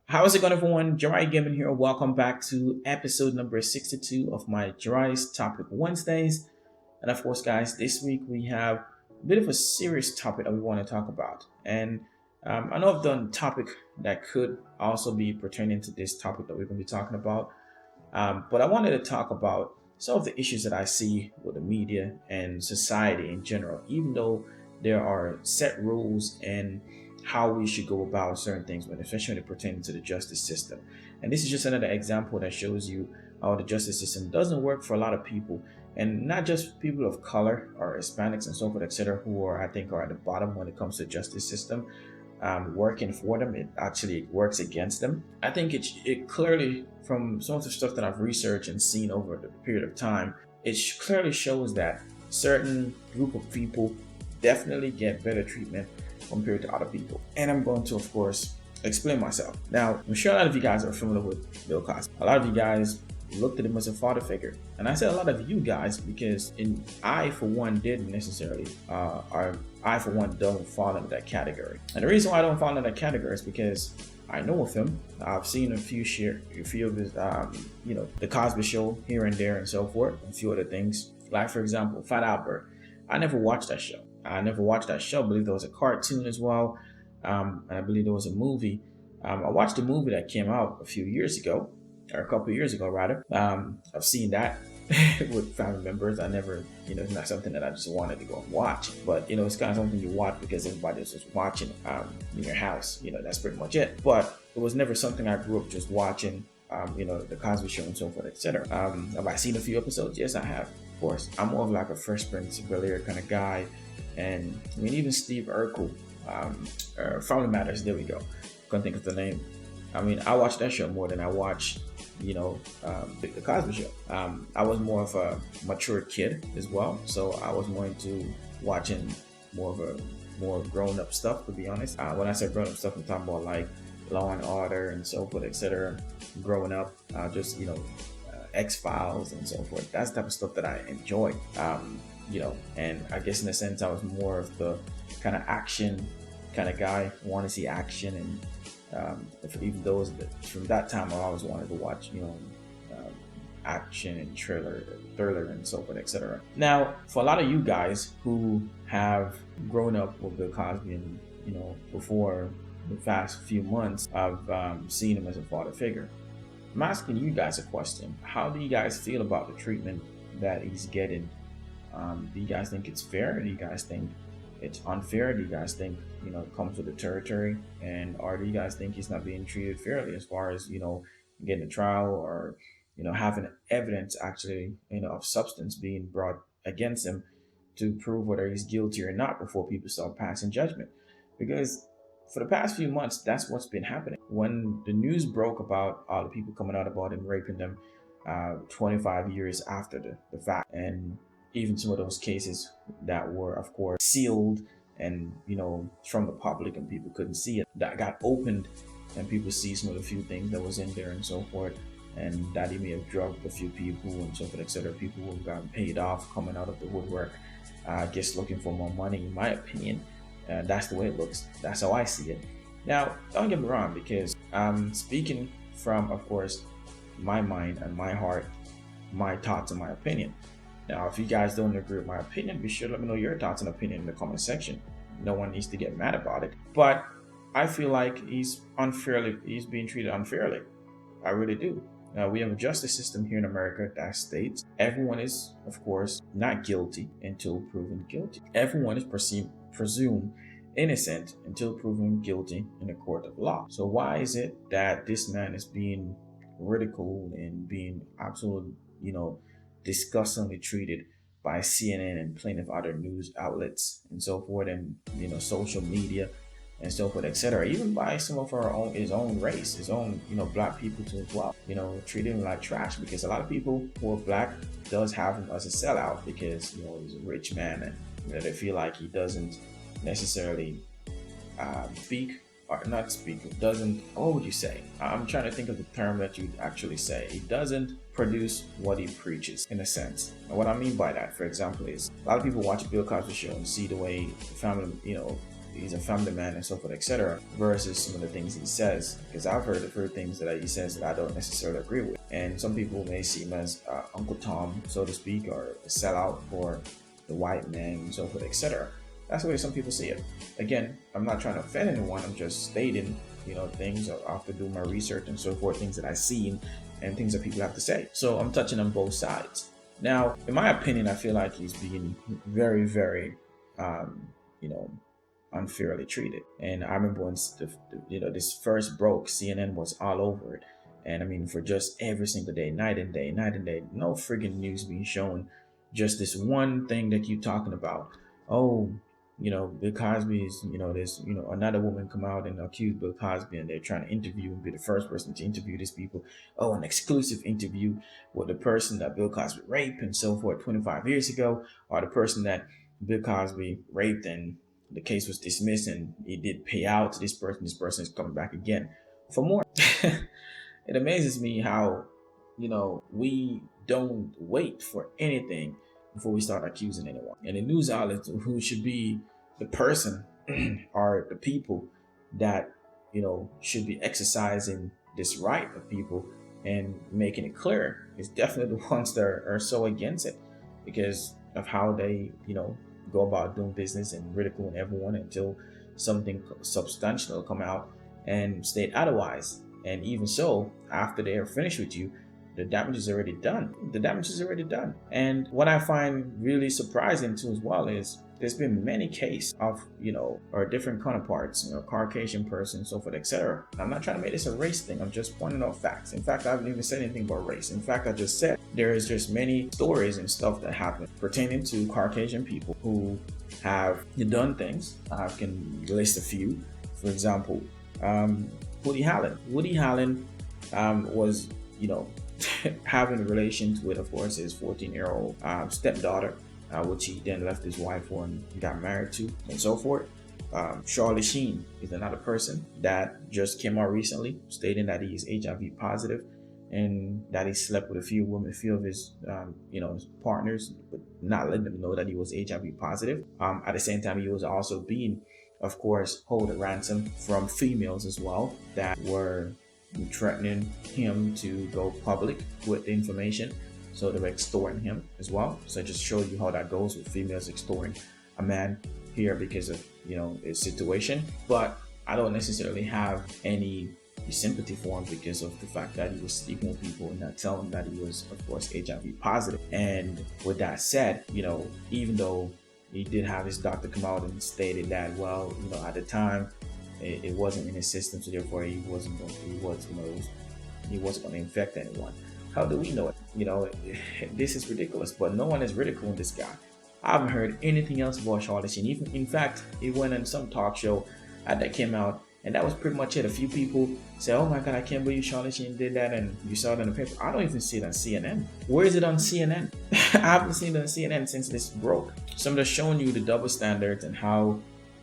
How is it going, everyone? JiraiyaGaming here. Welcome back to episode number 62 of my Jiraiya's Topic Wednesdays. And of course, guys, this week we have a bit of a serious topic that we want to talk about. And I know I've done a topic that could also be pertaining to this topic that we're going to be talking about. But I wanted to talk about some of the issues that I see with the media and society in general, even though there are set rules and how we should go about certain things, when especially when it pertains to the justice system. And this is just another example that shows you how the justice system doesn't work for a lot of people, and not just people of color or Hispanics and so forth, etc., who are, I think, are at the bottom when it comes to the justice system. Working for them, it actually works against them. I think it clearly, from some of the stuff that I've researched and seen over the period of time, it clearly shows that certain group of people definitely get better treatment compared to other people. And I'm going to, of course, explain myself. Now, I'm sure a lot of you guys are familiar with Bill Cosby. A lot of you guys looked at him as a father figure. And I said a lot of you guys because I, for one, didn't necessarily, I, for one, don't fall into that category. And the reason why I don't fall into that category is because I know of him. I've seen a few of his, the Cosby Show here and there and so forth, and a few other things. Like, for example, Fat Albert. I never watched that show. I believe there was a cartoon as well. And I believe there was a movie. I watched a movie that came out a few years ago, or a couple of years ago, rather. I've seen that with family members. I never, it's not something that I just wanted to go and watch. But, it's kind of something you watch because everybody else is watching in your house. That's pretty much it. But it was never something I grew up just watching, the Cosby Show and so forth, etc. Have I seen a few episodes? Yes, I have. Of course, I'm more of like a Fresh Prince of Bel-Air kind of guy. And I mean, even Steve Urkel, Family Matters, there we go. Couldn't think of the name. I mean, I watched that show more than I watched, the Cosby Show. I was more of a mature kid as well, so I was more into watching more grown up stuff, to be honest. When I say grown up stuff, I'm talking about like Law and Order and so forth, etc. Growing up, X-Files and so forth. That's the type of stuff that I enjoy. And I guess in a sense, I was more of the kind of action kind of guy. Want to see action, and even those from that time, I always wanted to watch, action and thriller and so forth, etc. Now, for a lot of you guys who have grown up with Bill Cosby, and before the past few months, I've seen him as a father figure. I'm asking you guys a question. How do you guys feel about the treatment that he's getting? Do you guys think it's fair? Do you guys think it's unfair? Do you guys think, it comes with the territory? Or do you guys think he's not being treated fairly as far as, getting a trial, or, having evidence actually, of substance being brought against him to prove whether he's guilty or not before people start passing judgment? Because for the past few months, that's what's been happening. When the news broke about all the people coming out about him raping them 25 years after the fact, and even some of those cases that were, of course, sealed and, from the public and people couldn't see it, that got opened and people see some of the few things that was in there and so forth, and that he may have drugged a few people and so forth, etc. People who have gotten paid off coming out of the woodwork, just looking for more money, in my opinion. That's the way it looks. That's how I see it. Now, don't get me wrong, because I'm speaking from, of course, my mind and my heart, my thoughts and my opinion. Now, if you guys don't agree with my opinion, be sure to let me know your thoughts and opinion in the comment section. No one needs to get mad about it. But I feel like he's being treated unfairly. I really do. We have a justice system here in America that states everyone is, of course, not guilty until proven guilty. Everyone is presumed innocent until proven guilty in a court of law. So why is it that this man is being ridiculed and being absolutely, disgustingly treated by CNN and plenty of other news outlets and so forth, and social media and so forth, etc. Even by some of his own race, his own black people too as well. Treating him like trash, because a lot of people who are black does have him as a sellout because he's a rich man, and they feel like he doesn't necessarily what would you say? I'm trying to think of the term that you'd actually say. He doesn't produce what he preaches, in a sense. And what I mean by that, for example, is a lot of people watch Bill Cosby Show and see the way the family, he's a family man and so forth, etc. Versus some of the things he says, because I've heard things that he says that I don't necessarily agree with, and some people may see him as Uncle Tom, so to speak, or a sellout for the white man and so forth, etc. That's the way some people see it. Again, I'm not trying to offend anyone. I'm just stating, things after doing my research and so forth, things that I've seen and things that people have to say. So I'm touching on both sides. Now, in my opinion, I feel like he's being very, very, unfairly treated. And I remember when this first broke, CNN was all over it. And I mean, for just every single day, night and day, no friggin' news being shown. Just this one thing that you talking about. Oh, Bill Cosby is, there's, another woman come out and accuse Bill Cosby, and they're trying to interview and be the first person to interview these people. Oh, an exclusive interview with the person that Bill Cosby raped and so forth 25 years ago, or the person that Bill Cosby raped and the case was dismissed and he did pay out to this person. This person is coming back again for more. It amazes me how, we don't wait for anything before we start accusing anyone. And the news outlets, who should be the person or the people that, should be exercising this right of people and making it clear, is definitely the ones that are so against it because of how they, go about doing business and ridiculing everyone until something substantial will come out and state otherwise. And even so, after they are finished with you, the damage is already done. And what I find really surprising too as well is there's been many cases of, or different counterparts, Caucasian person, so forth, etc. I'm not trying to make this a race thing. I'm just pointing out facts. In fact, I haven't even said anything about race. In fact, I just said there is just many stories and stuff that happen pertaining to Caucasian people who have done things. I can list a few. For example, Woody Allen. Woody Allen was, having relations with, of course, his 14-year-old stepdaughter, which he then left his wife for and got married to, and so forth. Charlie Sheen is another person that just came out recently stating that he is HIV positive and that he slept with a few of his, his partners, but not letting them know that he was HIV positive. At the same time, he was also being, of course, held a ransom from females as well that were threatening him to go public with the information. So they were extorting him as well. So just show you how that goes with females extorting a man here because of, his situation. But I don't necessarily have any sympathy for him because of the fact that he was sleeping with people and not telling them that he was, of course, HIV positive. And with that said, even though he did have his doctor come out and stated that, well, at the time it wasn't in his system, so therefore he wasn't going to infect anyone. How do we know it? This is ridiculous, but no one is ridiculing this guy. I haven't heard anything else about Charlie Sheen. Even, in fact, he went on some talk show that came out, and that was pretty much it. A few people say, oh my God, I can't believe Charlie Sheen did that, and you saw it in the paper. I don't even see it on CNN. Where is it on CNN? I haven't seen it on CNN since this broke. So I'm just showing you the double standards and how,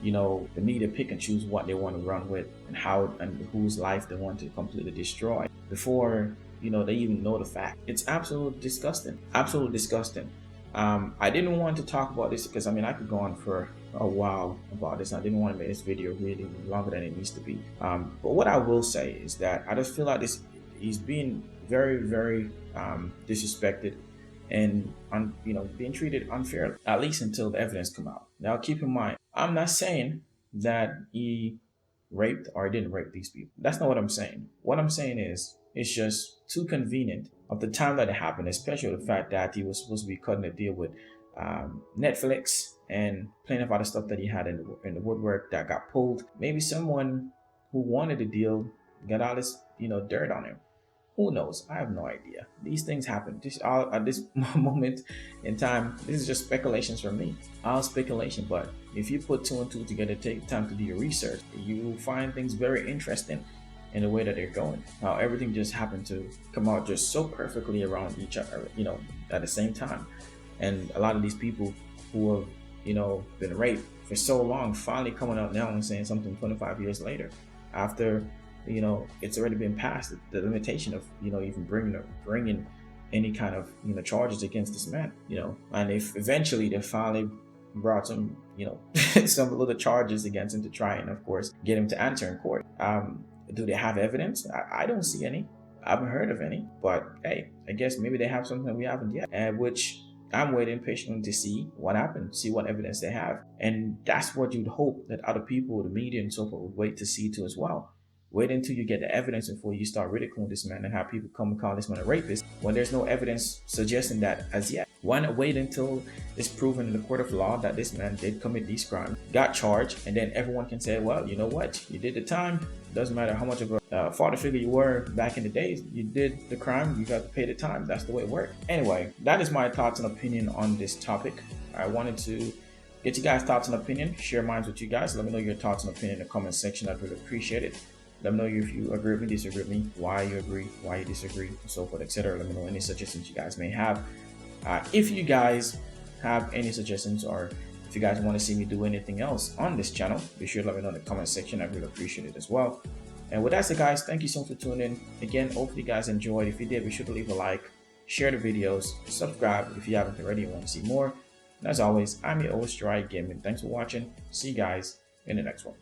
the media pick and choose what they want to run with and how and whose life they want to completely destroy before, they even know the fact. It's absolutely disgusting. Absolutely disgusting. I didn't want to talk about this because, I could go on for a while about this. I didn't want to make this video really longer than it needs to be. But what I will say is that I just feel like he's being very, very disrespected and being treated unfairly, at least until the evidence come out. Now, keep in mind, I'm not saying that he raped or didn't rape these people. That's not what I'm saying. What I'm saying is it's just too convenient of the time that it happened, especially the fact that he was supposed to be cutting a deal with Netflix and plenty of other stuff that he had in the woodwork that got pulled. Maybe someone who wanted the deal got all this dirt on him. Who knows? I have no idea. These things happen. At this moment in time, this is just speculations from me. All speculation, but if you put two and two together, take time to do your research, you will find things very interesting in the way that they're going. How everything just happened to come out just so perfectly around each other, at the same time. And a lot of these people who have, been raped for so long, finally coming out now and saying something 25 years later, after it's already been past the limitation of even bringing any kind of charges against this man. And if eventually they finally brought some, some little charges against him to try and, of course, get him to answer in court. Do they have evidence? I don't see any. I haven't heard of any. But hey, I guess maybe they have something we haven't yet, which I'm waiting patiently to see what happened, see what evidence they have. And that's what you'd hope that other people, the media and so forth, would wait to see too as well. Wait until you get the evidence before you start ridiculing this man and have people come and call this man a rapist when there's no evidence suggesting that as yet. Why not wait until it's proven in the court of law that this man did commit these crimes, got charged, and then everyone can say, well, you know what, you did the time. Doesn't matter how much of a father figure you were back in the days, you did the crime, you got to pay the time. That's the way it worked. Anyway, that is my thoughts and opinion on this topic. I wanted to get you guys' thoughts and opinion, share mine with you guys. Let me know your thoughts and opinion in the comment section. I'd really appreciate it. Let me know if you agree with me, disagree with me, why you agree, why you disagree, and so forth, etc. Let me know any suggestions you guys may have. If you guys have any suggestions, or if you guys want to see me do anything else on this channel, be sure to let me know in the comment section. I really appreciate it as well. And with that said, guys, thank you so much for tuning in. Again, hopefully you guys enjoyed. If you did, be sure to leave a like, share the videos, subscribe if you haven't already and want to see more. And as always, I'm your host, JiraiyaGaming. Thanks for watching. See you guys in the next one.